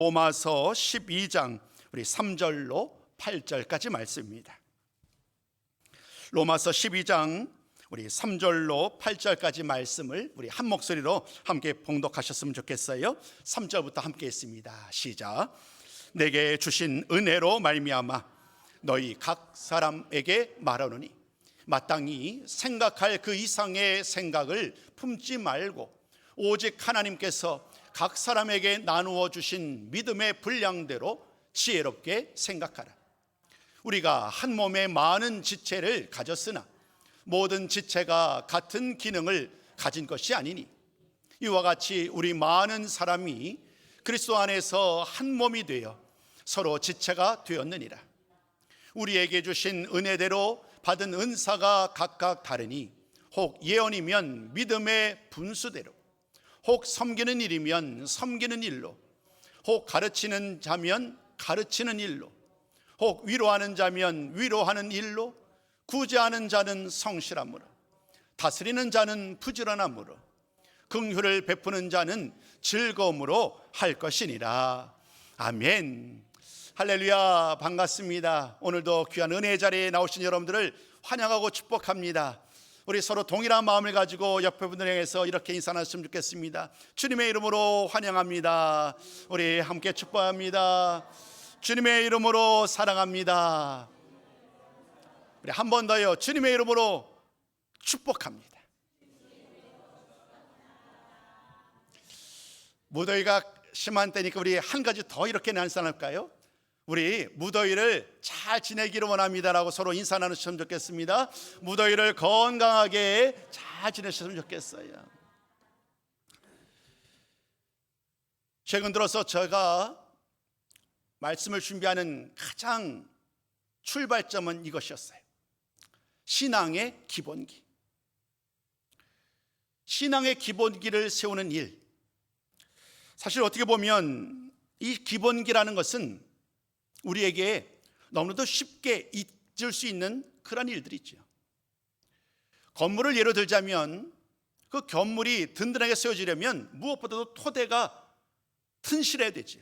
로마서 12장 우리 3절로 8절까지 말씀입니다. 로마서 12장 우리 3절로 8절까지 말씀을 우리 한 목소리로 함께 봉독하셨으면 좋겠어요. 3절부터 함께 했습니다. 시작. 내게 주신 은혜로 말미암아 너희 각 사람에게 말하노니 마땅히 생각할 그 이상의 생각을 품지 말고 오직 하나님께서 각 사람에게 나누어 주신 믿음의 분량대로 지혜롭게 생각하라. 우리가 한 몸에 많은 지체를 가졌으나 모든 지체가 같은 기능을 가진 것이 아니니 이와 같이 우리 많은 사람이 그리스도 안에서 한 몸이 되어 서로 지체가 되었느니라. 우리에게 주신 은혜대로 받은 은사가 각각 다르니 혹 예언이면 믿음의 분수대로, 혹 섬기는 일이면 섬기는 일로, 혹 가르치는 자면 가르치는 일로, 혹 위로하는 자면 위로하는 일로, 구제하는 자는 성실함으로, 다스리는 자는 부지런함으로, 긍휼을 베푸는 자는 즐거움으로 할 것이니라. 아멘. 할렐루야. 반갑습니다. 오늘도 귀한 은혜의 자리에 나오신 여러분들을 환영하고 축복합니다. 우리 서로 동일한 마음을 가지고 옆에 분들 향해서 이렇게 인사 나눴으면 좋겠습니다. 주님의 이름으로 환영합니다. 우리 함께 축복합니다. 주님의 이름으로 사랑합니다. 우리 한 번 더요. 주님의 이름으로 축복합니다. 무더위가 심한 때니까 우리 한 가지 더 이렇게 인사 나눌까요? 우리 무더위를 잘 지내기를 원합니다라고 서로 인사 나누셨으면 좋겠습니다. 무더위를 건강하게 잘 지내셨으면 좋겠어요. 최근 들어서 제가 말씀을 준비하는 가장 출발점은 이것이었어요. 신앙의 기본기. 신앙의 기본기를 세우는 일. 사실 어떻게 보면 이 기본기라는 것은 우리에게 너무나도 쉽게 잊을 수 있는 그런 일들이죠. 건물을 예로 들자면 그 건물이 든든하게 세워지려면 무엇보다도 토대가 튼실해야 되죠.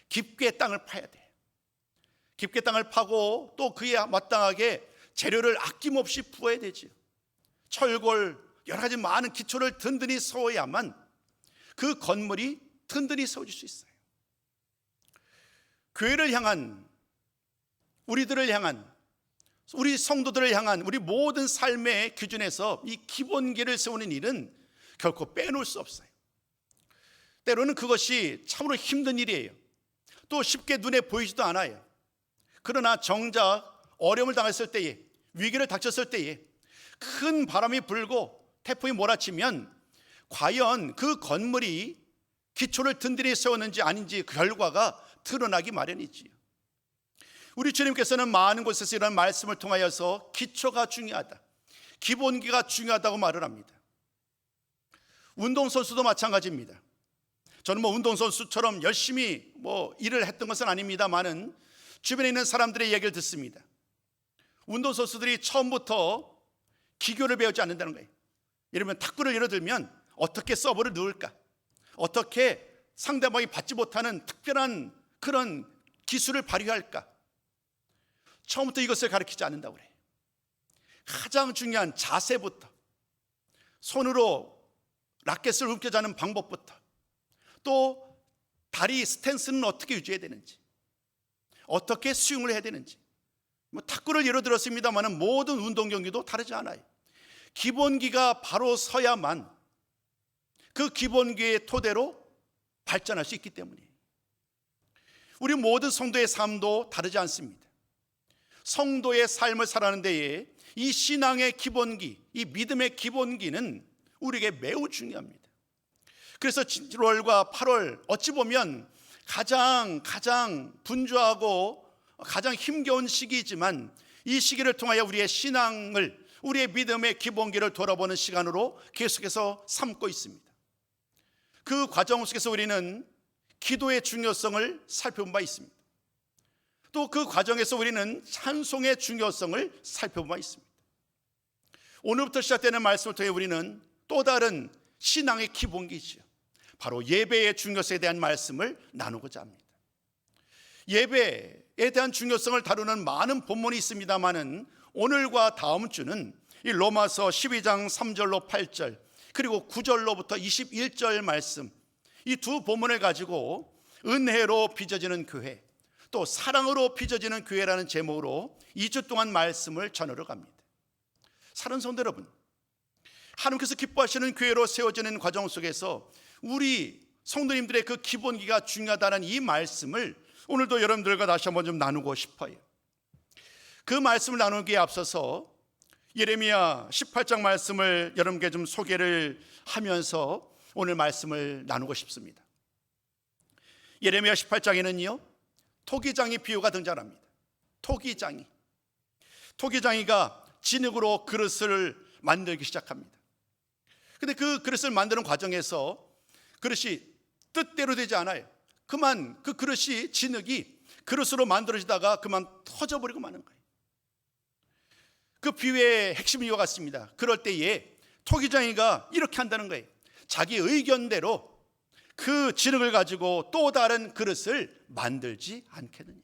깊게 땅을 파야 돼요. 깊게 땅을 파고 또 그에 마땅하게 재료를 아낌없이 부어야 되죠. 철골 여러 가지 많은 기초를 든든히 세워야만 그 건물이 든든히 세워질 수 있어요. 교회를 향한, 우리들을 향한, 우리 성도들을 향한 우리 모든 삶의 기준에서 이 기본기를 세우는 일은 결코 빼놓을 수 없어요. 때로는 그것이 참으로 힘든 일이에요. 또 쉽게 눈에 보이지도 않아요. 그러나 정작 어려움을 당했을 때에, 위기를 닥쳤을 때에 큰 바람이 불고 태풍이 몰아치면 과연 그 건물이 기초를 든든히 세웠는지 아닌지 그 결과가 드러나기 마련이지요. 우리 주님께서는 많은 곳에서 이런 말씀을 통하여서 기초가 중요하다, 기본기가 중요하다고 말을 합니다. 운동선수도 마찬가지입니다. 저는 운동선수처럼 열심히 일을 했던 것은 아닙니다만은 주변에 있는 사람들의 얘기를 듣습니다. 운동선수들이 처음부터 기교를 배우지 않는다는 거예요. 예를 들면 탁구를 예로 들면 어떻게 서브를 넣을까, 어떻게 상대방이 받지 못하는 특별한 그런 기술을 발휘할까, 처음부터 이것을 가르치지 않는다고 그래요. 가장 중요한 자세부터, 손으로 라켓을 움켜쥐는 방법부터, 또 다리 스탠스는 어떻게 유지해야 되는지, 어떻게 스윙을 해야 되는지, 탁구를 예로 들었습니다만 모든 운동 경기도 다르지 않아요. 기본기가 바로 서야만 그 기본기의 토대로 발전할 수 있기 때문이에요. 우리 모든 성도의 삶도 다르지 않습니다. 성도의 삶을 살아가는 데에 이 신앙의 기본기, 이 믿음의 기본기는 우리에게 매우 중요합니다. 그래서 7월과 8월 어찌 보면 가장 분주하고 가장 힘겨운 시기이지만 이 시기를 통하여 우리의 신앙을, 우리의 믿음의 기본기를 돌아보는 시간으로 계속해서 삼고 있습니다. 그 과정 속에서 우리는 기도의 중요성을 살펴본 바 있습니다. 또 그 과정에서 우리는 찬송의 중요성을 살펴본 바 있습니다. 오늘부터 시작되는 말씀을 통해 우리는 또 다른 신앙의 기본기죠. 바로 예배의 중요성에 대한 말씀을 나누고자 합니다. 예배에 대한 중요성을 다루는 많은 본문이 있습니다마는 오늘과 다음 주는 이 로마서 12장 3절로 8절 그리고 9절로부터 21절 말씀, 이 두 본문을 가지고 은혜로 빚어지는 교회, 또 사랑으로 빚어지는 교회라는 제목으로 2주 동안 말씀을 전하러 갑니다. 사랑하는 성도 여러분, 하나님께서 기뻐하시는 교회로 세워지는 과정 속에서 우리 성도님들의 그 기본기가 중요하다는 이 말씀을 오늘도 여러분들과 다시 한번 좀 나누고 싶어요. 그 말씀을 나누기에 앞서서 예레미야 18장 말씀을 여러분께 좀 소개를 하면서 오늘 말씀을 나누고 싶습니다. 예레미야 18장에는요 토기장이 비유가 등장합니다. 토기장이가 진흙으로 그릇을 만들기 시작합니다. 근데 그 그릇을 만드는 과정에서 그릇이 뜻대로 되지 않아요. 그만 그 그릇이 진흙이 그릇으로 만들어지다가 그만 터져버리고 마는 거예요. 그 비유의 핵심은 이와 같습니다. 그럴 때에 토기장이가 이렇게 한다는 거예요. 자기 의견대로 그 진흙을 가지고 또 다른 그릇을 만들지 않겠느냐.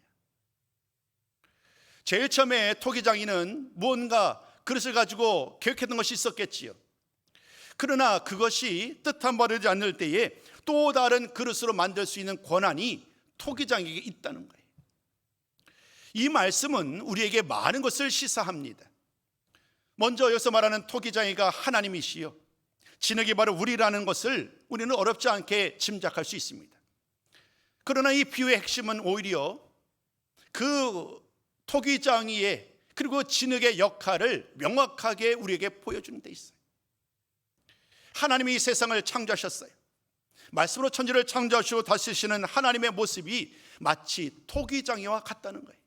제일 처음에 토기장이는 무언가 그릇을 가지고 계획했던 것이 있었겠지요. 그러나 그것이 뜻한 바를 되지 않을 때에 또 다른 그릇으로 만들 수 있는 권한이 토기장에게 있다는 거예요. 이 말씀은 우리에게 많은 것을 시사합니다. 먼저 여기서 말하는 토기장이가 하나님이시요 진흙이 바로 우리라는 것을 우리는 어렵지 않게 짐작할 수 있습니다. 그러나 이 비유의 핵심은 오히려 그 토기장이의 그리고 진흙의 역할을 명확하게 우리에게 보여주는 데 있어요. 하나님이 이 세상을 창조하셨어요. 말씀으로 천지를 창조하시고 다스리시는 하나님의 모습이 마치 토기장이와 같다는 거예요.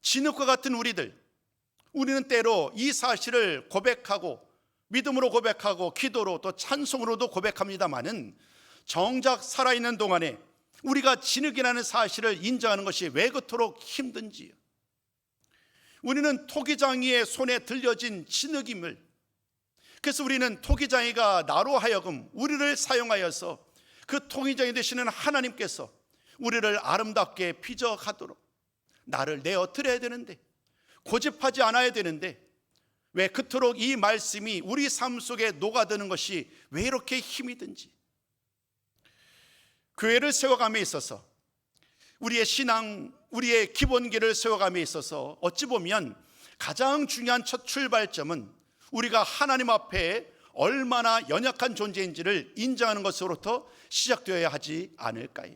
진흙과 같은 우리는 때로 이 사실을 고백하고 믿음으로 고백하고 기도로 또 찬송으로도 고백합니다마는 정작 살아있는 동안에 우리가 진흙이라는 사실을 인정하는 것이 왜 그토록 힘든지요. 우리는 토기장이의 손에 들려진 진흙임을, 그래서 우리는 토기장이가 나로 하여금 우리를 사용하여서 그 토기장이 되시는 하나님께서 우리를 아름답게 빚어가도록 나를 내어 드려야 되는데, 고집하지 않아야 되는데 왜 그토록 이 말씀이 우리 삶 속에 녹아드는 것이 왜 이렇게 힘이 든지. 교회를 세워감에 있어서, 우리의 신앙, 우리의 기본기를 세워감에 있어서 어찌 보면 가장 중요한 첫 출발점은 우리가 하나님 앞에 얼마나 연약한 존재인지를 인정하는 것으로부터 시작되어야 하지 않을까요?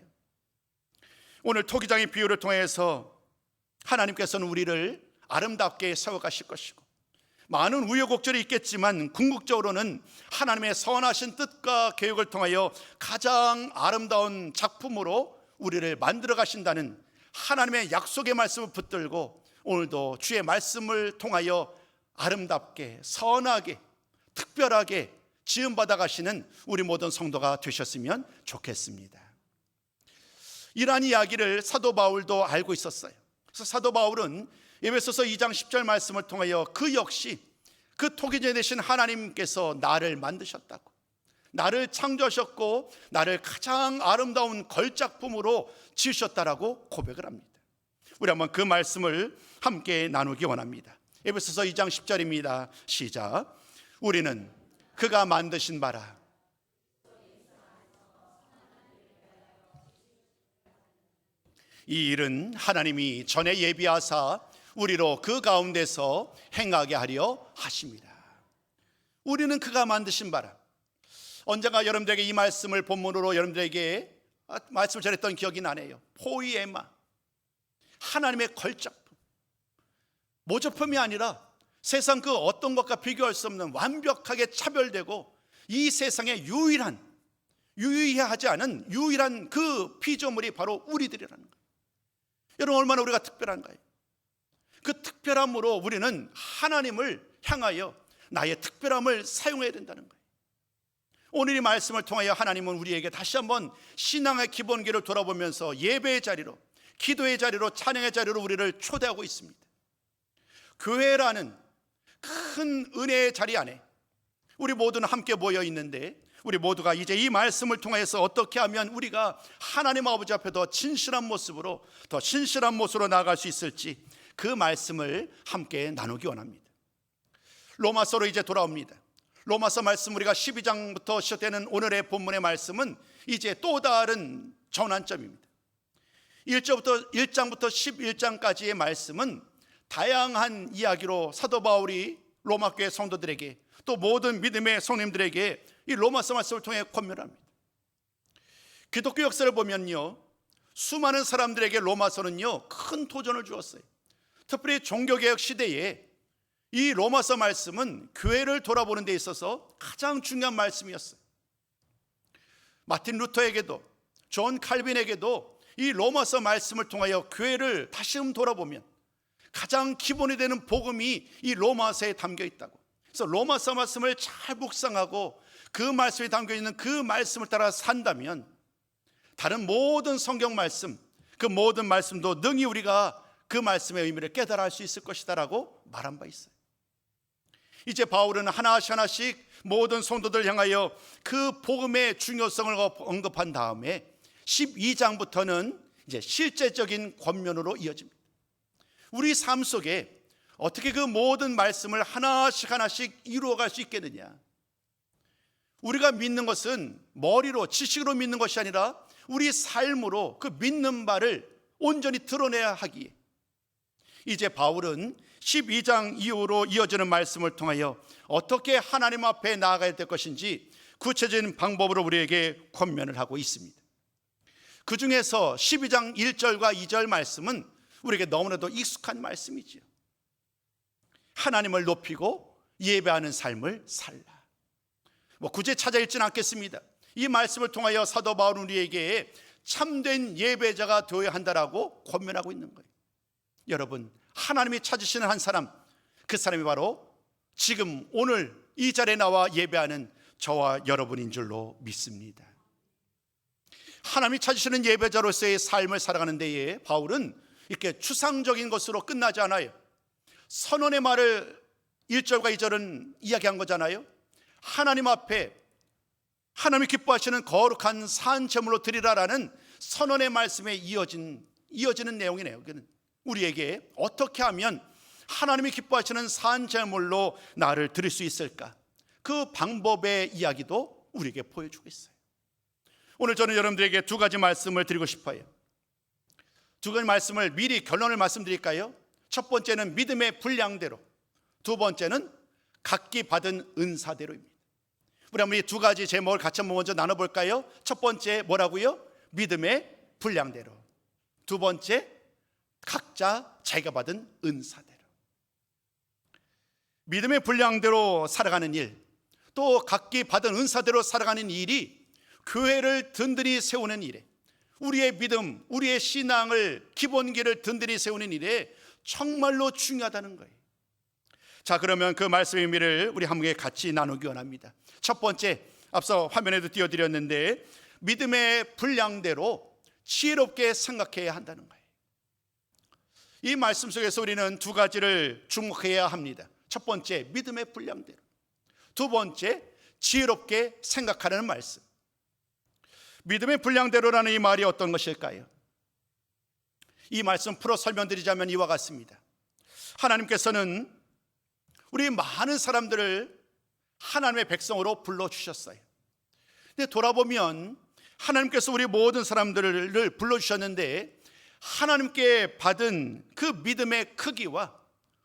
오늘 토기장의 비유를 통해서 하나님께서는 우리를 아름답게 세워가실 것이고, 많은 우여곡절이 있겠지만 궁극적으로는 하나님의 선하신 뜻과 계획을 통하여 가장 아름다운 작품으로 우리를 만들어 가신다는 하나님의 약속의 말씀을 붙들고 오늘도 주의 말씀을 통하여 아름답게, 선하게, 특별하게 지음받아 가시는 우리 모든 성도가 되셨으면 좋겠습니다. 이러한 이야기를 사도 바울도 알고 있었어요. 그래서 사도 바울은 에베소서 2장 10절 말씀을 통하여 그 역시 그 토기장이 되신 하나님께서 나를 만드셨다고, 나를 창조하셨고 나를 가장 아름다운 걸작품으로 지으셨다라고 고백을 합니다. 우리 한번 그 말씀을 함께 나누기 원합니다. 에베소서 2장 10절입니다. 시작. 우리는 그가 만드신 바라. 이 일은 하나님이 전에 예비하사 우리로 그 가운데서 행하게 하려 하십니다. 우리는 그가 만드신 바라. 언젠가 여러분들에게 이 말씀을 본문으로 여러분들에게 말씀을 전했던 기억이 나네요. 포이에마, 하나님의 걸작품, 모조품이 아니라 세상 그 어떤 것과 비교할 수 없는 완벽하게 차별되고 이 세상에 유의하지 않은 유일한 그 피조물이 바로 우리들이라는 거예요. 여러분, 얼마나 우리가 특별한가요? 그 특별함으로 우리는 하나님을 향하여 나의 특별함을 사용해야 된다는 거예요. 오늘 이 말씀을 통하여 하나님은 우리에게 다시 한번 신앙의 기본기를 돌아보면서 예배의 자리로, 기도의 자리로, 찬양의 자리로 우리를 초대하고 있습니다. 교회라는 큰 은혜의 자리 안에 우리 모두는 함께 모여 있는데, 우리 모두가 이제 이 말씀을 통해서 어떻게 하면 우리가 하나님 아버지 앞에 더 진실한 모습으로 나아갈 수 있을지 그 말씀을 함께 나누기 원합니다. 로마서로 이제 돌아옵니다. 로마서 말씀 우리가 12장부터 시작되는 오늘의 본문의 말씀은 이제 또 다른 전환점입니다. 1장부터 11장까지의 말씀은 다양한 이야기로 사도 바울이 로마 교회 성도들에게 또 모든 믿음의 성님들에게 이 로마서 말씀을 통해 권면합니다. 기독교 역사를 보면요, 수많은 사람들에게 로마서는요 큰 도전을 주었어요. 특별히 종교개혁 시대에 이 로마서 말씀은 교회를 돌아보는 데 있어서 가장 중요한 말씀이었어요. 마틴 루터에게도 존 칼빈에게도 이 로마서 말씀을 통하여 교회를 다시 돌아보면 가장 기본이 되는 복음이 이 로마서에 담겨 있다고. 그래서 로마서 말씀을 잘 묵상하고 그 말씀에 담겨 있는 그 말씀을 따라 산다면 다른 모든 성경 말씀, 그 모든 말씀도 능히 우리가 그 말씀의 의미를 깨달아 알 수 있을 것이다 라고 말한 바 있어요. 이제 바울은 하나씩 모든 성도들 향하여 그 복음의 중요성을 언급한 다음에 12장부터는 이제 실제적인 권면으로 이어집니다. 우리 삶 속에 어떻게 그 모든 말씀을 하나씩 이루어갈 수 있겠느냐. 우리가 믿는 것은 머리로 지식으로 믿는 것이 아니라 우리 삶으로 그 믿는 바를 온전히 드러내야 하기에 이제 바울은 12장 이후로 이어지는 말씀을 통하여 어떻게 하나님 앞에 나아가야 될 것인지 구체적인 방법으로 우리에게 권면을 하고 있습니다. 그 중에서 12장 1절과 2절 말씀은 우리에게 너무나도 익숙한 말씀이지요. 하나님을 높이고 예배하는 삶을 살라. 굳이 찾아 읽지는 않겠습니다. 이 말씀을 통하여 사도 바울은 우리에게 참된 예배자가 되어야 한다라고 권면하고 있는 거예요. 여러분, 하나님이 찾으시는 한 사람, 그 사람이 바로 지금 오늘 이 자리에 나와 예배하는 저와 여러분인 줄로 믿습니다. 하나님이 찾으시는 예배자로서의 삶을 살아가는 데에 바울은 이렇게 추상적인 것으로 끝나지 않아요. 선언의 말을 1절과 2절은 이야기한 거잖아요. 하나님 앞에 하나님이 기뻐하시는 거룩한 산 제물로 드리라라는 선언의 말씀에 이어지는 내용이네요. 우리에게 어떻게 하면 하나님이 기뻐하시는 산 제물로 나를 드릴 수 있을까? 그 방법의 이야기도 우리에게 보여주고 있어요. 오늘 저는 여러분들에게 두 가지 말씀을 드리고 싶어요. 두 가지 말씀을 미리 결론을 말씀드릴까요? 첫 번째는 믿음의 분량대로, 두 번째는 각기 받은 은사대로입니다. 우리 한번 이 두 가지 제목을 같이 한번 먼저 나눠볼까요? 첫 번째 뭐라고요? 믿음의 분량대로. 두 번째, 각자 자기가 받은 은사대로. 믿음의 분량대로 살아가는 일, 또 각기 받은 은사대로 살아가는 일이 교회를 든든히 세우는 일에, 우리의 믿음, 우리의 신앙을 기본기를 든든히 세우는 일에 정말로 중요하다는 거예요. 자, 그러면 그 말씀의 의미를 우리 함께 같이 나누기 원합니다. 첫 번째, 앞서 화면에도 띄워드렸는데 믿음의 분량대로 지혜롭게 생각해야 한다는 거예요. 이 말씀 속에서 우리는 두 가지를 주목해야 합니다. 첫 번째, 믿음의 분량대로. 두 번째, 지혜롭게 생각하라는 말씀. 믿음의 분량대로라는 이 말이 어떤 것일까요? 이 말씀 풀어 설명드리자면 이와 같습니다. 하나님께서는 우리 많은 사람들을 하나님의 백성으로 불러주셨어요. 근데 돌아보면 하나님께서 우리 모든 사람들을 불러주셨는데 하나님께 받은 그 믿음의 크기와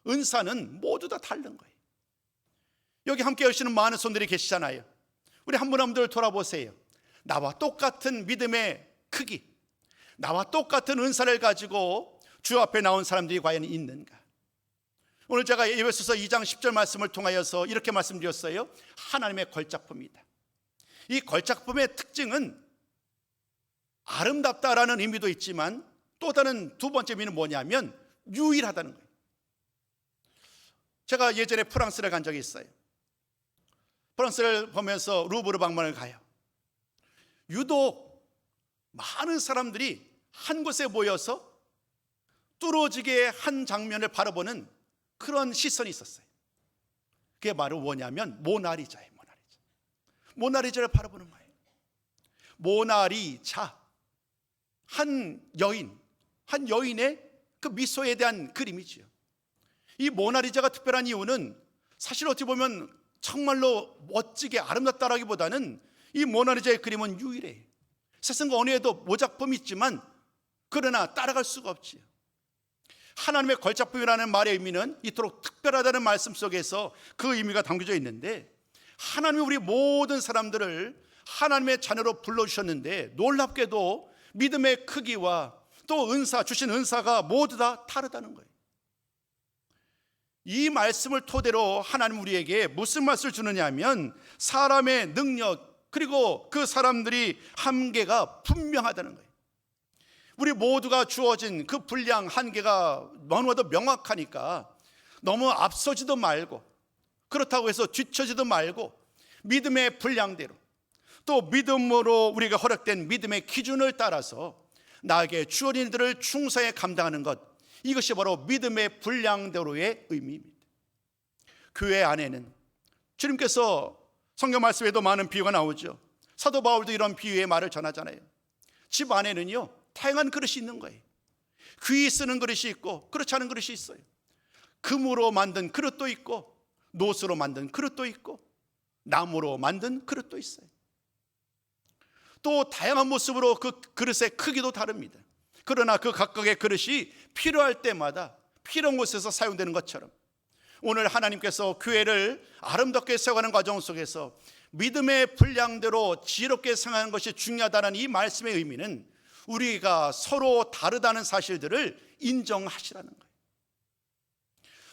은사는 모두 다 다른 거예요. 여기 함께 하시는 많은 손들이 계시잖아요. 우리 한 분 한 분들 돌아보세요. 나와 똑같은 믿음의 크기, 나와 똑같은 은사를 가지고 주 앞에 나온 사람들이 과연 있는가? 오늘 제가 에베소서 2장 10절 말씀을 통하여서 이렇게 말씀드렸어요. 하나님의 걸작품이다. 이 걸작품의 특징은 아름답다라는 의미도 있지만 또 다른 두 번째 의미는 뭐냐면 유일하다는 거예요. 제가 예전에 프랑스를 간 적이 있어요. 프랑스를 보면서 루브르 박물관을 가요. 유독 많은 사람들이 한 곳에 모여서 뚫어지게 한 장면을 바라보는 그런 시선이 있었어요. 그게 바로 뭐냐면 모나리자예요. 모나리자를 바라보는 거예요. 모나리자, 한 여인의 그 미소에 대한 그림이지요. 이 모나리자가 특별한 이유는 사실 어찌 보면 정말로 멋지게 아름답다라기보다는 이 모나리자의 그림은 유일해요. 세상 어느 에도 모작품이 있지만 그러나 따라갈 수가 없지요. 하나님의 걸작품이라는 말의 의미는 이토록 특별하다는 말씀 속에서 그 의미가 담겨져 있는데, 하나님이 우리 모든 사람들을 하나님의 자녀로 불러주셨는데 놀랍게도 믿음의 크기와 또 주신 은사가 모두 다 다르다는 거예요. 이 말씀을 토대로 하나님 우리에게 무슨 말씀을 주느냐 하면 사람의 능력 그리고 그 사람들이 한계가 분명하다는 거예요. 우리 모두가 주어진 그 분량 한계가 너무나도 명확하니까 너무 앞서지도 말고 그렇다고 해서 뒤처지도 말고 믿음의 분량대로 또 믿음으로 우리가 허락된 믿음의 기준을 따라서 나에게 주어진 일들을 충성히 감당하는 것, 이것이 바로 믿음의 분량대로의 의미입니다. 교회 안에는 주님께서 성경 말씀에도 많은 비유가 나오죠. 사도 바울도 이런 비유의 말을 전하잖아요. 집 안에는요 다양한 그릇이 있는 거예요. 귀 쓰는 그릇이 있고 그렇지 않은 그릇이 있어요. 금으로 만든 그릇도 있고 노스로 만든 그릇도 있고 나무로 만든 그릇도 있어요. 또 다양한 모습으로 그 그릇의 크기도 다릅니다. 그러나 그 각각의 그릇이 필요할 때마다 필요한 곳에서 사용되는 것처럼 오늘 하나님께서 교회를 아름답게 세워가는 과정 속에서 믿음의 분량대로 지혜롭게 생각하는 것이 중요하다는 이 말씀의 의미는 우리가 서로 다르다는 사실들을 인정하시라는 거예요.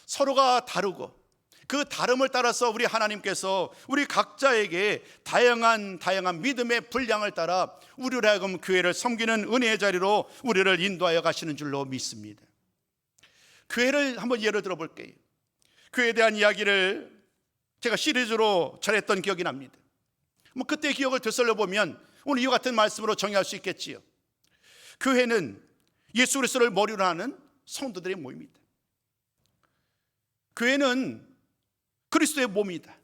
서로가 다르고 그 다름을 따라서 우리 하나님께서 우리 각자에게 다양한 믿음의 분량을 따라 우리로 하여금 교회를 섬기는 은혜의 자리로 우리를 인도하여 가시는 줄로 믿습니다. 교회를 한번 예를 들어 볼게요. 교회에 대한 이야기를 제가 시리즈로 전했던 기억이 납니다. 그때 기억을 되살려 보면 오늘 이와 같은 말씀으로 정의할 수 있겠지요. 교회는 예수 그리스도를 머리로 하는 성도들의 모임이다. 교회는 그리스도의 몸이다.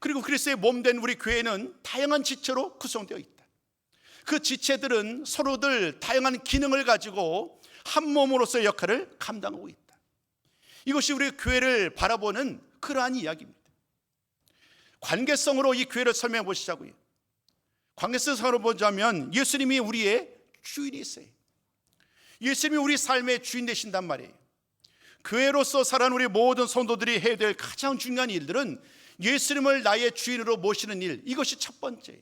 그리고 그리스도의 몸된 우리 교회는 다양한 지체로 구성되어 있다. 그 지체들은 서로들 다양한 기능을 가지고 한 몸으로서의 역할을 감당하고 있다. 이것이 우리 교회를 바라보는 그러한 이야기입니다. 관계성으로 이 교회를 설명해 보시자고요. 관계성으로 보자면 예수님이 우리의 주인이세요. 예수님이 우리 삶의 주인 되신단 말이에요. 교회로서 살아가는 우리 모든 성도들이 해야 될 가장 중요한 일들은 예수님을 나의 주인으로 모시는 일, 이것이 첫 번째예요.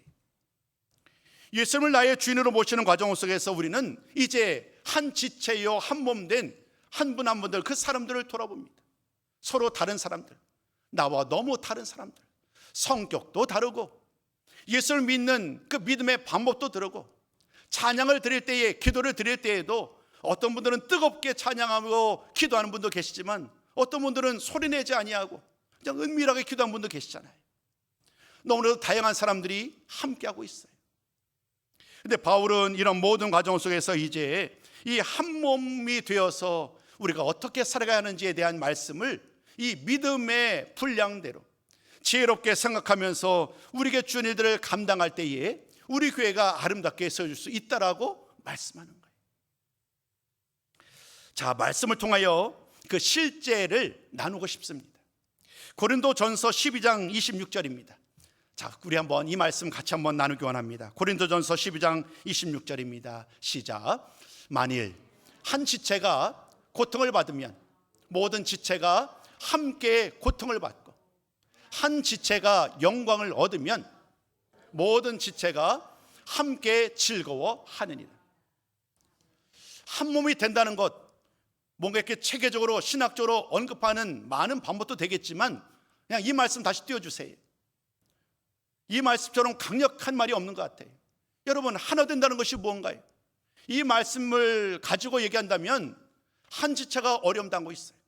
예수님을 나의 주인으로 모시는 과정 속에서 우리는 이제 한 지체요 한 몸 된 한 분 한 분들 그 사람들을 돌아봅니다. 서로 다른 사람들, 나와 너무 다른 사람들, 성격도 다르고 예수를 믿는 그 믿음의 방법도 다르고 찬양을 드릴 때에 기도를 드릴 때에도 어떤 분들은 뜨겁게 찬양하고 기도하는 분도 계시지만 어떤 분들은 소리내지 아니하고 그냥 은밀하게 기도하는 분도 계시잖아요. 너무나도 다양한 사람들이 함께하고 있어요. 근데 바울은 이런 모든 과정 속에서 이제 이 한 몸이 되어서 우리가 어떻게 살아가야 하는지에 대한 말씀을 이 믿음의 분량대로 지혜롭게 생각하면서 우리에게 주는 일들을 감당할 때에 우리 교회가 아름답게 세워질 수 있다라고 말씀하는 거예요. 자, 말씀을 통하여 그 실제를 나누고 싶습니다. 고린도전서 12장 26절입니다. 자, 우리 한번 이 말씀 같이 한번 나누기 원합니다. 고린도전서 12장 26절입니다. 시작. 만일 한 지체가 고통을 받으면 모든 지체가 함께 고통을 받고 한 지체가 영광을 얻으면 모든 지체가 함께 즐거워하느니라. 한 몸이 된다는 것, 뭔가 이렇게 체계적으로 신학적으로 언급하는 많은 방법도 되겠지만 그냥 이 말씀 다시 띄워주세요. 이 말씀처럼 강력한 말이 없는 것 같아요. 여러분, 하나 된다는 것이 무언가요? 이 말씀을 가지고 얘기한다면 한 지체가 어려움 당하고 있어요.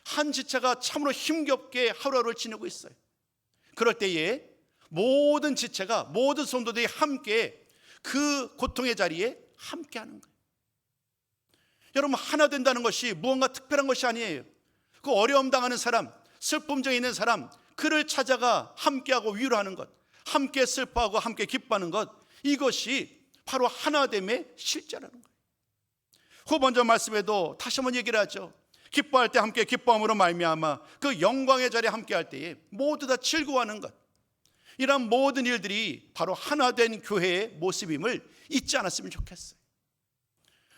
한 지체가 참으로 힘겹게 하루하루를 지내고 있어요. 그럴 때에 모든 지체가, 모든 성도들이 함께 그 고통의 자리에 함께 하는 거예요. 여러분, 하나 된다는 것이 무언가 특별한 것이 아니에요. 그 어려움 당하는 사람, 슬픔 중에 있는 사람, 그를 찾아가 함께하고 위로하는 것, 함께 슬퍼하고 함께 기뻐하는 것, 이것이 바로 하나됨의 실제라는 거예요. 후본절 말씀에도 다시 한번 얘기를 하죠. 기뻐할 때 함께 기뻐함으로 말미암아 그 영광의 자리에 함께할 때에 모두 다 즐거워하는 것, 이런 모든 일들이 바로 하나된 교회의 모습임을 잊지 않았으면 좋겠어요.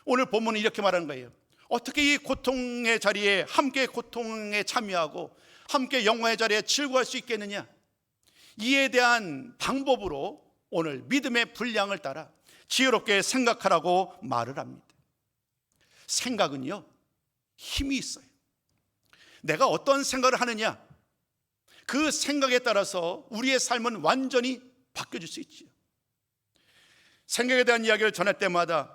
오늘 본문은 이렇게 말하는 거예요. 어떻게 이 고통의 자리에 함께 고통에 참여하고 함께 영광의 자리에 즐거워할 수 있겠느냐? 이에 대한 방법으로 오늘 믿음의 분량을 따라 지혜롭게 생각하라고 말을 합니다. 생각은요, 힘이 있어요. 내가 어떤 생각을 하느냐, 그 생각에 따라서 우리의 삶은 완전히 바뀌어질 수 있지요. 생각에 대한 이야기를 전할 때마다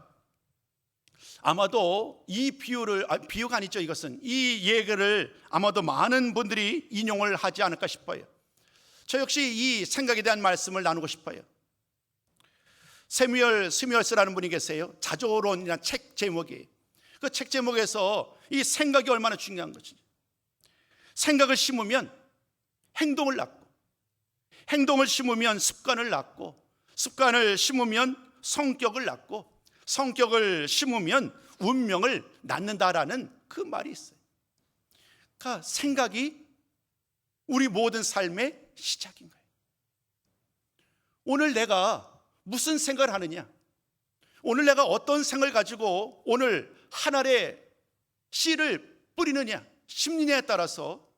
아마도 이 비유가 아니죠. 이것은 이 얘기를 아마도 많은 분들이 인용을 하지 않을까 싶어요. 저 역시 이 생각에 대한 말씀을 나누고 싶어요. 스뮤얼스라는 분이 계세요. 자조론이라는 책 제목이에요. 그 책 제목에서 이 생각이 얼마나 중요한 것인지, 생각을 심으면 행동을 낳고, 행동을 심으면 습관을 낳고, 습관을 심으면 성격을 낳고, 성격을 심으면 운명을 낳는다라는 그 말이 있어요. 그러니까 생각이 우리 모든 삶의 시작인 거예요. 오늘 내가 무슨 생각을 하느냐, 오늘 내가 어떤 생각을 가지고 오늘 한 알의 씨를 뿌리느냐, 심느냐에 따라서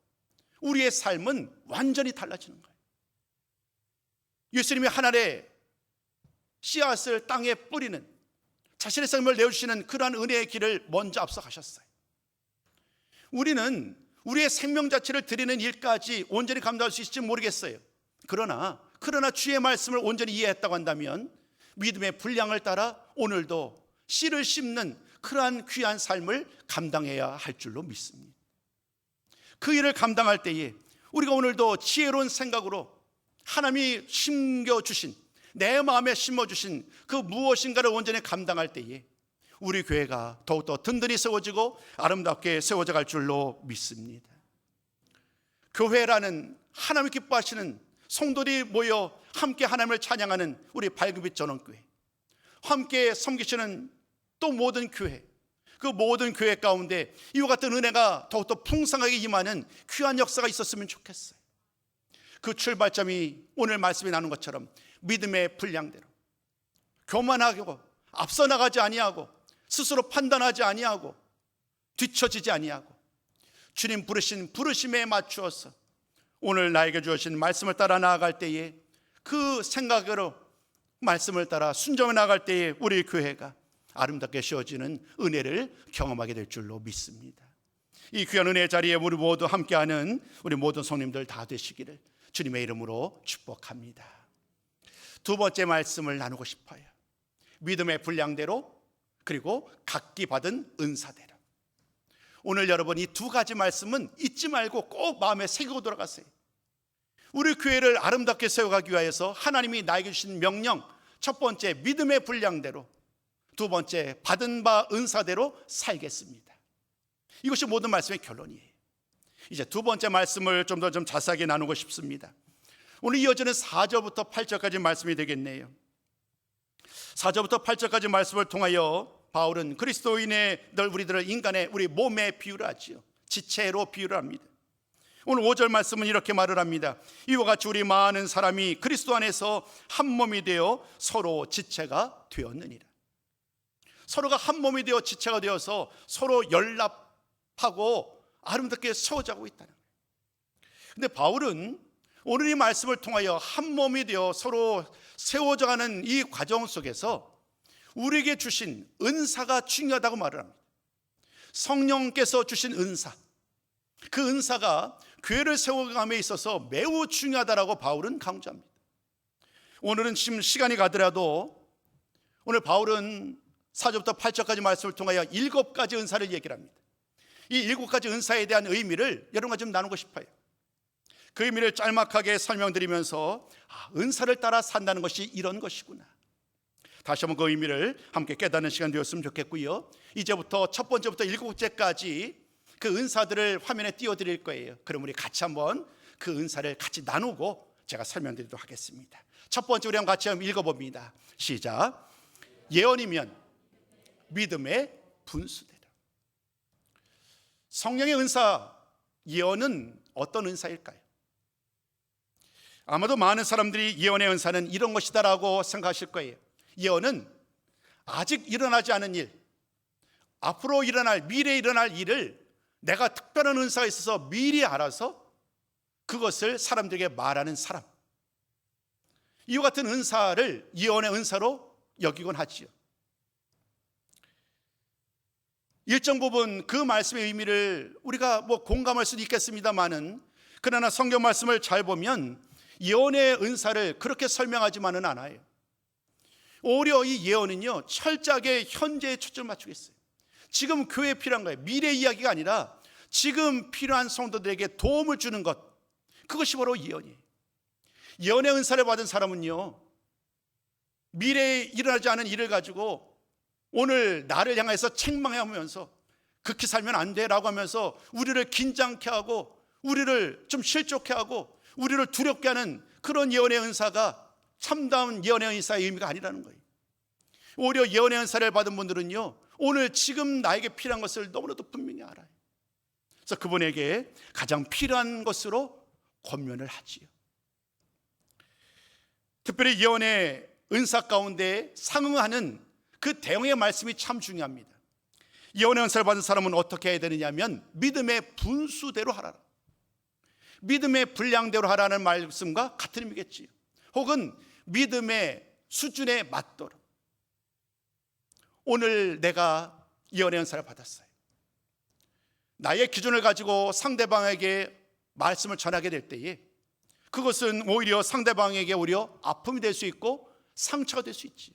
우리의 삶은 완전히 달라지는 거예요. 예수님이 한 알의 씨앗을 땅에 뿌리는, 자신의 삶을 내어주시는 그러한 은혜의 길을 먼저 앞서 가셨어요. 우리는 우리의 생명 자체를 드리는 일까지 온전히 감당할 수 있을지 모르겠어요. 그러나 주의 말씀을 온전히 이해했다고 한다면 믿음의 분량을 따라 오늘도 씨를 심는 그러한 귀한 삶을 감당해야 할 줄로 믿습니다. 그 일을 감당할 때에 우리가 오늘도 지혜로운 생각으로 하나님이 심겨주신, 내 마음에 심어주신 그 무엇인가를 온전히 감당할 때에 우리 교회가 더욱더 든든히 세워지고 아름답게 세워져 갈 줄로 믿습니다. 교회라는 하나님 기뻐하시는 성도들이 모여 함께 하나님을 찬양하는 우리 밝은빛 전원교회, 함께 섬기시는 또 모든 교회, 그 모든 교회 가운데 이와 같은 은혜가 더욱더 풍성하게 임하는 귀한 역사가 있었으면 좋겠어요. 그 출발점이 오늘 말씀이 나눈 것처럼 믿음의 분량대로 교만하고 앞서 나가지 아니하고 스스로 판단하지 아니하고 뒤처지지 아니하고 주님 부르신 부르심에 맞추어서 오늘 나에게 주신 말씀을 따라 나아갈 때에 그 생각으로 말씀을 따라 순종해 나갈 때에 우리 교회가 아름답게 씌워지는 은혜를 경험하게 될 줄로 믿습니다. 이 귀한 은혜의 자리에 우리 모두 함께하는 우리 모든 성님들 다 되시기를 주님의 이름으로 축복합니다. 두 번째 말씀을 나누고 싶어요. 믿음의 분량대로, 그리고 각기 받은 은사대로. 오늘 여러분 이 두 가지 말씀은 잊지 말고 꼭 마음에 새기고 돌아가세요. 우리 교회를 아름답게 세워가기 위해서 하나님이 나에게 주신 명령, 첫 번째 믿음의 분량대로, 두 번째 받은 바 은사대로 살겠습니다. 이것이 모든 말씀의 결론이에요. 이제 두 번째 말씀을 좀 더 자세하게 나누고 싶습니다. 오늘 이어지는 4절부터 8절까지 말씀이 되겠네요. 4절부터 8절까지 말씀을 통하여 바울은 그리스도인의 우리들을 인간의 우리 몸에 비유를 하지요. 지체로 비유를 합니다. 오늘 5절 말씀은 이렇게 말을 합니다. 이와 같이 우리 많은 사람이 그리스도 안에서 한 몸이 되어 서로 지체가 되었느니라. 서로가 한 몸이 되어 지체가 되어서 서로 연합하고 아름답게 세워가고 있다는 거예요. 근데 바울은 오늘 이 말씀을 통하여 한 몸이 되어 서로 세워져가는 이 과정 속에서 우리에게 주신 은사가 중요하다고 말을 합니다. 성령께서 주신 은사, 그 은사가 교회를 세워감에 있어서 매우 중요하다라고 바울은 강조합니다. 오늘은 지금 시간이 가더라도 오늘 바울은 4절부터 8절까지 말씀을 통하여 7가지 은사를 얘기를 합니다. 이 7가지 은사에 대한 의미를 여러분과 좀 나누고 싶어요. 그 의미를 짤막하게 설명드리면서 은사를 따라 산다는 것이 이런 것이구나, 다시 한번 그 의미를 함께 깨닫는 시간 되었으면 좋겠고요. 이제부터 첫 번째부터 7번째까지 그 은사들을 화면에 띄워드릴 거예요. 그럼 우리 같이 한번 그 은사를 같이 나누고 제가 설명드리도록 하겠습니다. 첫 번째 우리 한번 같이 한번 읽어봅니다. 시작. 예언이면 믿음의 분수대라. 성령의 은사, 예언은 어떤 은사일까요? 아마도 많은 사람들이 예언의 은사는 이런 것이다라고 생각하실 거예요. 예언은 아직 일어나지 않은 일, 앞으로 일어날, 미래에 일어날 일을 내가 특별한 은사가 있어서 미리 알아서 그것을 사람들에게 말하는 사람, 이와 같은 은사를 예언의 은사로 여기곤 하지요. 일정 부분 그 말씀의 의미를 우리가 공감할 수도 있겠습니다만은, 그러나 성경 말씀을 잘 보면 예언의 은사를 그렇게 설명하지만은 않아요. 오히려 이 예언은요, 철저하게 현재에 초점을 맞추고 있어요. 지금 교회에 필요한 거예요. 미래 이야기가 아니라 지금 필요한 성도들에게 도움을 주는 것, 그것이 바로 예언이에요. 예언의 은사를 받은 사람은요, 미래에 일어나지 않은 일을 가지고 오늘 나를 향해서 책망하면서 그렇게 살면 안 돼라고 하면서 우리를 긴장케 하고 우리를 좀 실족케 하고 우리를 두렵게 하는 그런 예언의 은사가 참다운 예언의 은사의 의미가 아니라는 거예요. 오히려 예언의 은사를 받은 분들은요, 오늘 지금 나에게 필요한 것을 너무나도 분명히 알아요. 그래서 그분에게 가장 필요한 것으로 권면을 하지요. 특별히 예언의 은사 가운데 상응하는 그 대응의 말씀이 참 중요합니다. 예언의 은사를 받은 사람은 어떻게 해야 되느냐면 믿음의 분수대로 하라라, 믿음의 분량대로 하라는 말씀과 같은 의미겠지요. 혹은 믿음의 수준에 맞도록. 오늘 내가 예언의 은사를 받았어요. 나의 기준을 가지고 상대방에게 말씀을 전하게 될 때에 그것은 오히려 상대방에게 오히려 아픔이 될 수 있고 상처가 될 수 있지요.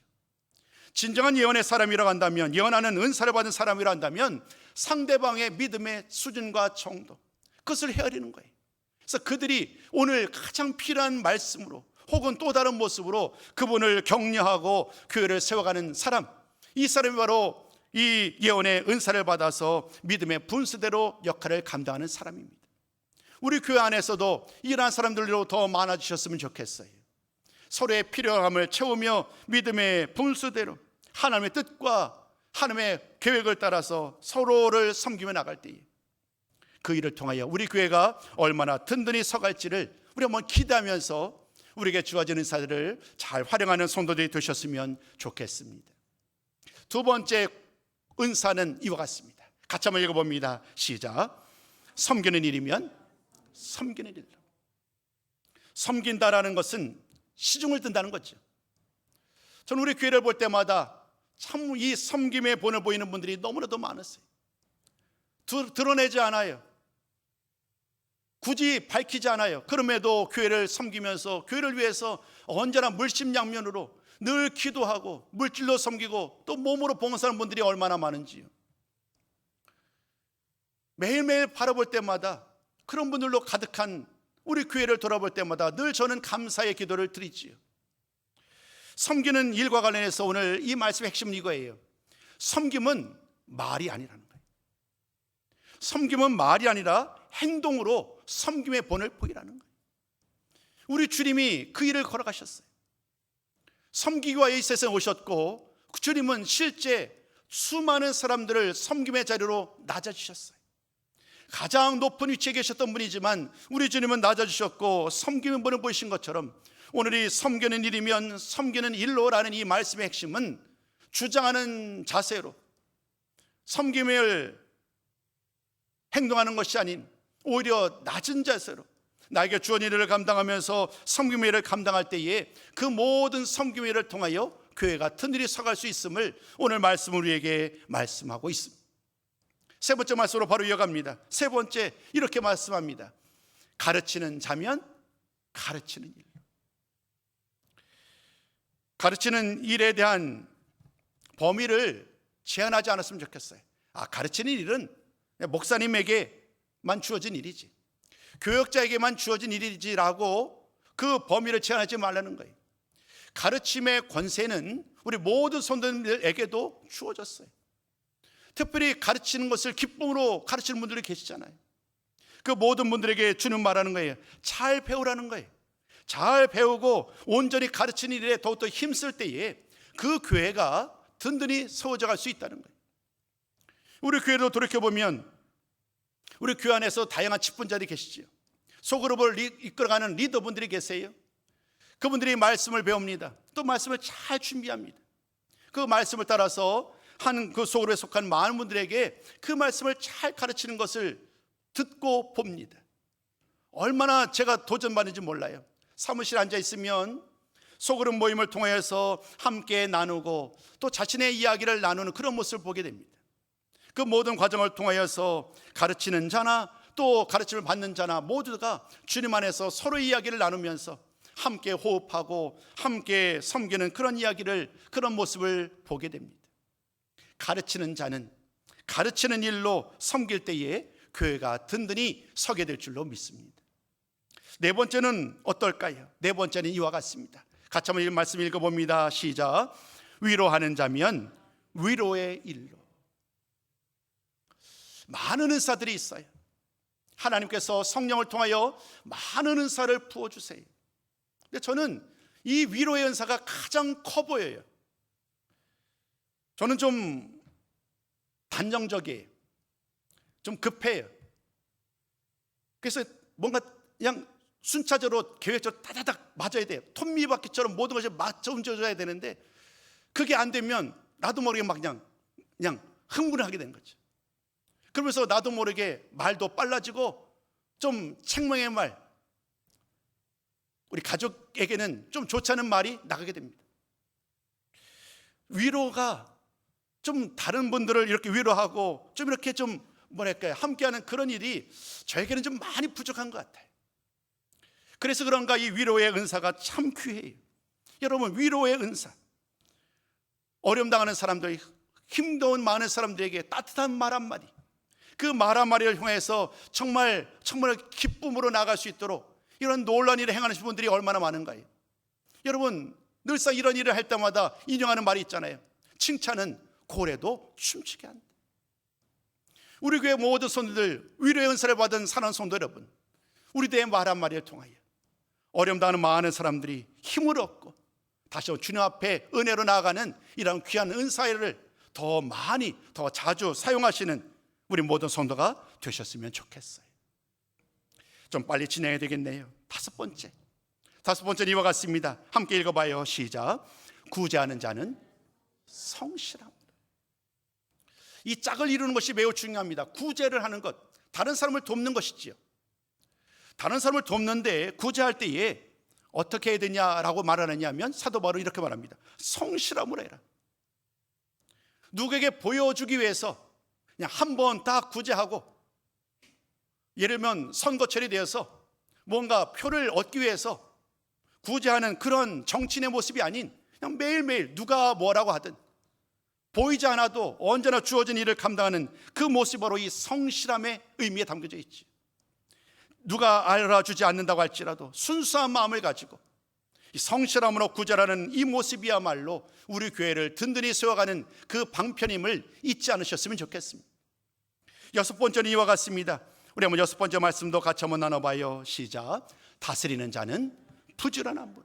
진정한 예언의 사람이라고 한다면, 예언하는 은사를 받은 사람이라 한다면 상대방의 믿음의 수준과 정도, 그것을 헤아리는 거예요. 그래서 그들이 오늘 가장 필요한 말씀으로 혹은 또 다른 모습으로 그분을 격려하고 교회를 세워가는 사람, 이 사람이 바로 이 예언의 은사를 받아서 믿음의 분수대로 역할을 감당하는 사람입니다. 우리 교회 안에서도 이러한 사람들로 더 많아지셨으면 좋겠어요. 서로의 필요함을 채우며 믿음의 분수대로 하나님의 뜻과 하나님의 계획을 따라서 서로를 섬기며 나갈 때에 그 일을 통하여 우리 교회가 얼마나 든든히 서갈지를 우리 한번 기대하면서 우리에게 주어진 은사들을 잘 활용하는 성도들이 되셨으면 좋겠습니다. 두 번째 은사는 이와 같습니다. 같이 한번 읽어봅니다. 시작. 섬기는 일이면 섬기는 일로. 섬긴다라는 것은 시중을 든다는 거죠. 저는 우리 교회를 볼 때마다 참 이 섬김의 본을 보이는 분들이 너무나도 많았어요. 드러내지 않아요. 굳이 밝히지 않아요. 그럼에도 교회를 섬기면서 교회를 위해서 언제나 물심양면으로 늘 기도하고 물질로 섬기고 또 몸으로 봉사하는 분들이 얼마나 많은지요. 매일매일 바라볼 때마다 그런 분들로 가득한 우리 교회를 돌아볼 때마다 늘 저는 감사의 기도를 드리지요. 섬기는 일과 관련해서 오늘 이 말씀의 핵심은 이거예요. 섬김은 말이 아니라는 거예요. 섬김은 말이 아니라 행동으로 섬김의 본을 보이라는 거예요. 우리 주님이 그 일을 걸어가셨어요. 섬기기 위하여 이 세상에 오셨고 그 주님은 실제 수많은 사람들을 섬김의 자리로 낮아주셨어요. 가장 높은 위치에 계셨던 분이지만 우리 주님은 낮아주셨고 섬기는 분을 보이신 것처럼 오늘 이 섬기는 일이면 섬기는 일로라는 이 말씀의 핵심은 주장하는 자세로 섬김을 행동하는 것이 아닌 오히려 낮은 자세로 나에게 주어진 일을 감당하면서 섬김의 일을 감당할 때에 그 모든 섬김의 일을 통하여 교회가 든든히 서갈 수 있음을 오늘 말씀은 우리에게 말씀하고 있습니다. 세 번째 말씀으로 바로 이어갑니다. 세 번째 이렇게 말씀합니다. 가르치는 자면 가르치는 일. 가르치는 일에 대한 범위를 제한하지 않았으면 좋겠어요. 가르치는 일은 목사님에게만 주어진 일이지, 교역자에게만 주어진 일이지라고 그 범위를 제한하지 말라는 거예요. 가르침의 권세는 우리 모든 성도님들에게도 주어졌어요. 특별히 가르치는 것을 기쁨으로 가르치는 분들이 계시잖아요. 그 모든 분들에게 주는 말하는 거예요. 잘 배우라는 거예요. 잘 배우고 온전히 가르치는 일에 더욱더 힘쓸 때에 그 교회가 든든히 세워져 갈 수 있다는 거예요. 우리 교회도 돌이켜보면 우리 교회 안에서 다양한 직분자들이 계시죠. 소그룹을 이끌어가는 리더분들이 계세요. 그분들이 말씀을 배웁니다. 또 말씀을 잘 준비합니다. 그 말씀을 따라서 한 그 소그룹에 속한 많은 분들에게 그 말씀을 잘 가르치는 것을 듣고 봅니다. 얼마나 제가 도전받는지 몰라요. 사무실에 앉아 있으면 소그룹 모임을 통해서 함께 나누고 또 자신의 이야기를 나누는 그런 모습을 보게 됩니다. 그 모든 과정을 통하여서 가르치는 자나 또 가르침을 받는 자나 모두가 주님 안에서 서로 이야기를 나누면서 함께 호흡하고 함께 섬기는 그런 이야기를, 그런 모습을 보게 됩니다. 가르치는 자는 가르치는 일로 섬길 때에 교회가 든든히 서게 될 줄로 믿습니다. 네 번째는 어떨까요? 네 번째는 이와 같습니다. 같이 한번 이 말씀 읽어봅니다. 시작. 위로하는 자면 위로의 일로. 많은 은사들이 있어요. 하나님께서 성령을 통하여 많은 은사를 부어주세요. 근데 저는 이 위로의 은사가 가장 커 보여요. 저는 좀 단정적이에요. 좀 급해요. 그래서 뭔가 그냥 순차적으로 계획적으로 다다닥 맞아야 돼요. 톱니바퀴처럼 모든 것이 맞춰 움직여줘야 되는데 그게 안 되면 나도 모르게 막 그냥 흥분을 하게 되는 거죠. 그러면서 나도 모르게 말도 빨라지고 좀 책망의 말, 우리 가족에게는 좀 좋지 않은 말이 나가게 됩니다. 위로가 좀 다른 분들을 이렇게 위로하고 좀 이렇게 좀 뭐랄까요, 함께하는 그런 일이 저에게는 좀 많이 부족한 것 같아요. 그래서 그런가 이 위로의 은사가 참 귀해요. 여러분, 위로의 은사, 어려움 당하는 사람들, 힘겨운 많은 사람들에게 따뜻한 말 한마디, 그 말 한마디를 향해서 정말 기쁨으로 나갈 수 있도록 이런 놀라운 일을 행하는 분들이 얼마나 많은가요? 여러분, 늘상 이런 일을 할 때마다 인용하는 말이 있잖아요. 칭찬은 고래도 춤추게 한다. 우리 교회 모든 성도들, 위로의 은사를 받은 사랑하는 성도 여러분, 우리 대의 말 한마디를 통하여 어려움 당하는 많은 사람들이 힘을 얻고 다시 주님 앞에 은혜로 나아가는 이런 귀한 은사를 더 많이, 더 자주 사용하시는 우리 모든 성도가 되셨으면 좋겠어요. 좀 빨리 진행해야 되겠네요. 다섯 번째는 이와 같습니다. 함께 읽어봐요. 시작. 구제하는 자는 성실함. 이 짝을 이루는 것이 매우 중요합니다. 구제를 하는 것, 다른 사람을 돕는 것이지요. 다른 사람을 돕는데 구제할 때에 어떻게 해야 되냐라고 말하느냐 하면 사도 바울은 이렇게 말합니다. 성실함으로 해라. 누구에게 보여주기 위해서 그냥 한 번 딱 구제하고, 예를 들면 선거철이 되어서 뭔가 표를 얻기 위해서 구제하는 그런 정치인의 모습이 아닌, 그냥 매일매일 누가 뭐라고 하든 보이지 않아도 언제나 주어진 일을 감당하는 그 모습이 바로 이 성실함의 의미에 담겨져 있지. 누가 알아주지 않는다고 할지라도 순수한 마음을 가지고 이 성실함으로 구제하는 이 모습이야말로 우리 교회를 든든히 세워가는 그 방편임을 잊지 않으셨으면 좋겠습니다. 여섯 번째는 이와 같습니다. 우리 한번 여섯 번째 말씀도 같이 한번 나눠봐요. 시작. 다스리는 자는 부지런함으로.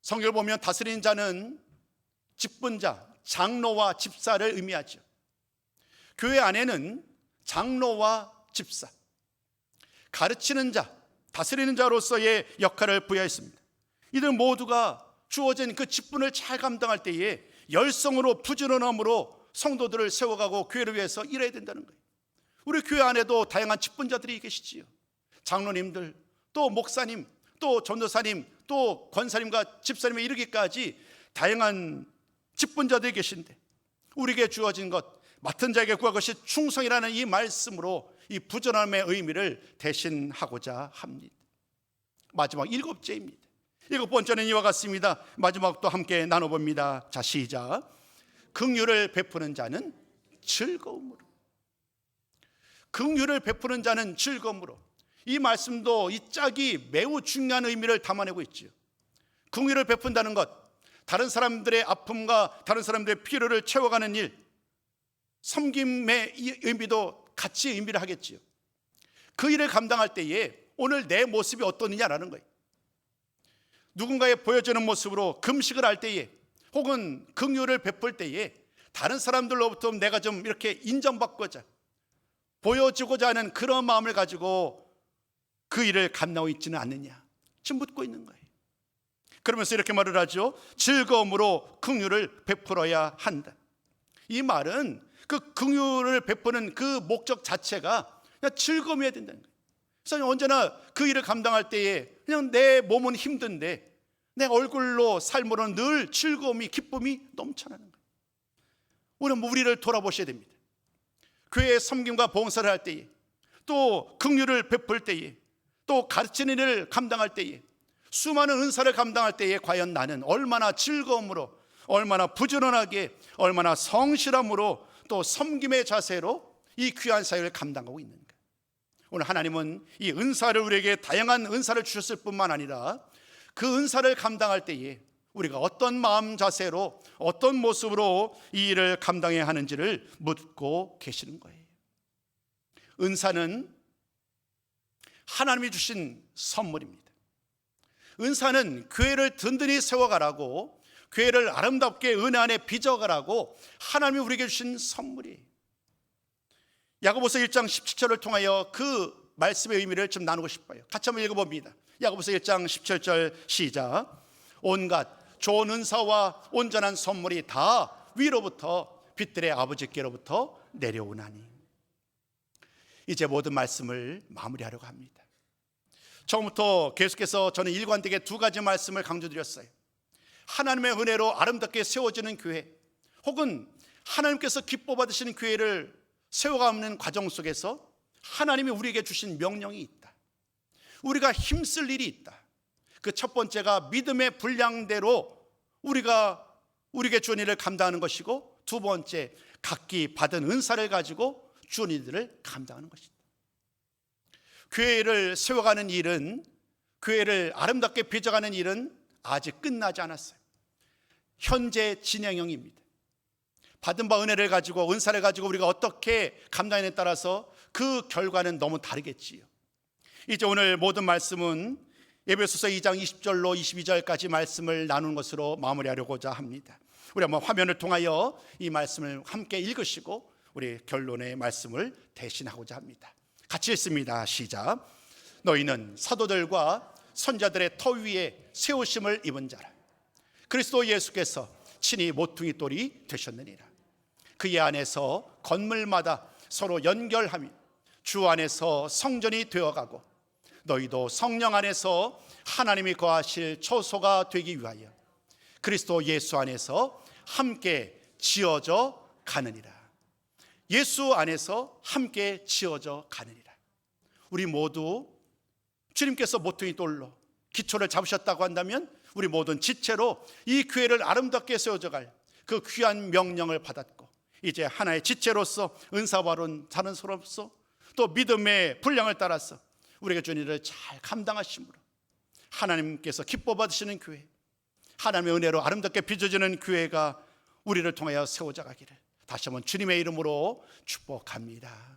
성경을 보면 다스리는 자는 직분자, 장로와 집사를 의미하죠. 교회 안에는 장로와 집사, 가르치는 자, 다스리는 자로서의 역할을 부여했습니다. 이들 모두가 주어진 그 직분을 잘 감당할 때에 열성으로 부지런함으로 성도들을 세워가고 교회를 위해서 일해야 된다는 거예요. 우리 교회 안에도 다양한 직분자들이 계시지요. 장로님들, 또 목사님, 또 전도사님, 또 권사님과 집사님에 이르기까지 다양한 직분자들이 계신데, 우리에게 주어진 것, 맡은 자에게 구할 것이 충성이라는 이 말씀으로 이 부지런함의 의미를 대신하고자 합니다. 마지막 일곱째입니다. 일곱 번째는 이와 같습니다. 마지막도 함께 나눠봅니다. 자, 시작. 긍휼을 베푸는 자는 즐거움으로. 긍휼을 베푸는 자는 즐거움으로. 이 말씀도 이 짝이 매우 중요한 의미를 담아내고 있지요. 긍휼을 베푼다는 것, 다른 사람들의 아픔과 다른 사람들의 필요를 채워가는 일, 섬김의 의미도 같이 의미를 하겠지요. 그 일을 감당할 때에 오늘 내 모습이 어떠느냐라는 거예요. 누군가의 보여주는 모습으로 금식을 할 때에 혹은 긍휼을 베풀 때에 다른 사람들로부터 내가 좀 이렇게 인정받고자 보여주고자 하는 그런 마음을 가지고 그 일을 감당하고 있지는 않느냐 지금 묻고 있는 거예요. 그러면서 이렇게 말을 하죠. 즐거움으로 긍휼을 베풀어야 한다. 이 말은 그 긍휼을 베푸는 그 목적 자체가 그냥 즐거움이어야 된다는 거예요. 그래서 언제나 그 일을 감당할 때에 그냥 내 몸은 힘든데 내 얼굴로 삶으로는 늘 즐거움이 기쁨이 넘쳐나는 거예요. 우리를 돌아보셔야 됩니다. 교회의 섬김과 봉사를 할 때에 또 긍휼을 베풀 때에 또 가르치는 일을 감당할 때에 수많은 은사를 감당할 때에 과연 나는 얼마나 즐거움으로 얼마나 부지런하게 얼마나 성실함으로 또 섬김의 자세로 이 귀한 사역을 감당하고 있는가. 오늘 하나님은 이 은사를 우리에게 다양한 은사를 주셨을 뿐만 아니라 그 은사를 감당할 때에 우리가 어떤 마음 자세로 어떤 모습으로 이 일을 감당해야 하는지를 묻고 계시는 거예요. 은사는 하나님이 주신 선물입니다. 은사는 교회를 든든히 세워가라고 교회를 아름답게 은혜 안에 빚어가라고 하나님이 우리에게 주신 선물이에요. 야고보서 1장 17절을 통하여 그 말씀의 의미를 좀 나누고 싶어요. 같이 한번 읽어봅니다. 야고보서 1장 17절 시작. 온갖 좋은 은사와 온전한 선물이 다 위로부터 빛들의 아버지께로부터 내려오나니. 이제 모든 말씀을 마무리하려고 합니다. 처음부터 계속해서 저는 일관되게 두 가지 말씀을 강조드렸어요. 하나님의 은혜로 아름답게 세워지는 교회, 혹은 하나님께서 기뻐 받으시는 교회를 세워가는 과정 속에서 하나님이 우리에게 주신 명령이 있다. 우리가 힘쓸 일이 있다. 그 첫 번째가 믿음의 분량대로 우리에게 주는 일을 감당하는 것이고, 두 번째 각기 받은 은사를 가지고 주는 일들을 감당하는 것이다. 교회를 세워가는 일은, 교회를 아름답게 빚어가는 일은 아직 끝나지 않았어요. 현재 진행형입니다. 받은 바 은혜를 가지고, 은사를 가지고 우리가 어떻게 감당하느냐에 따라서 그 결과는 너무 다르겠지요. 이제 오늘 모든 말씀은 에베소서 2장 20절로 22절까지 말씀을 나누는 것으로 마무리하려고자 합니다. 우리 한번 화면을 통하여 이 말씀을 함께 읽으시고 우리 결론의 말씀을 대신하고자 합니다. 같이 읽습니다. 시작. 너희는 사도들과 선자들의 터 위에 세우심을 입은 자라. 그리스도 예수께서 친히 모퉁이 돌이 되셨느니라. 그의 안에서 건물마다 서로 연결하며 주 안에서 성전이 되어가고, 너희도 성령 안에서 하나님이 거하실 처소가 되기 위하여 그리스도 예수 안에서 함께 지어져 가느니라. 예수 안에서 함께 지어져 가느니라. 우리 모두 주님께서 모퉁이 돌로 기초를 잡으셨다고 한다면 우리 모든 지체로 이 교회를 아름답게 세워져갈 그 귀한 명령을 받았고, 이제 하나의 지체로서 은사바론 다른 서로서 또 믿음의 분량을 따라서 우리가 주는 일을 잘 감당하심으로 하나님께서 기뻐 받으시는 교회, 하나님의 은혜로 아름답게 빚어지는 교회가 우리를 통하여 세워져 가기를 다시 한번 주님의 이름으로 축복합니다.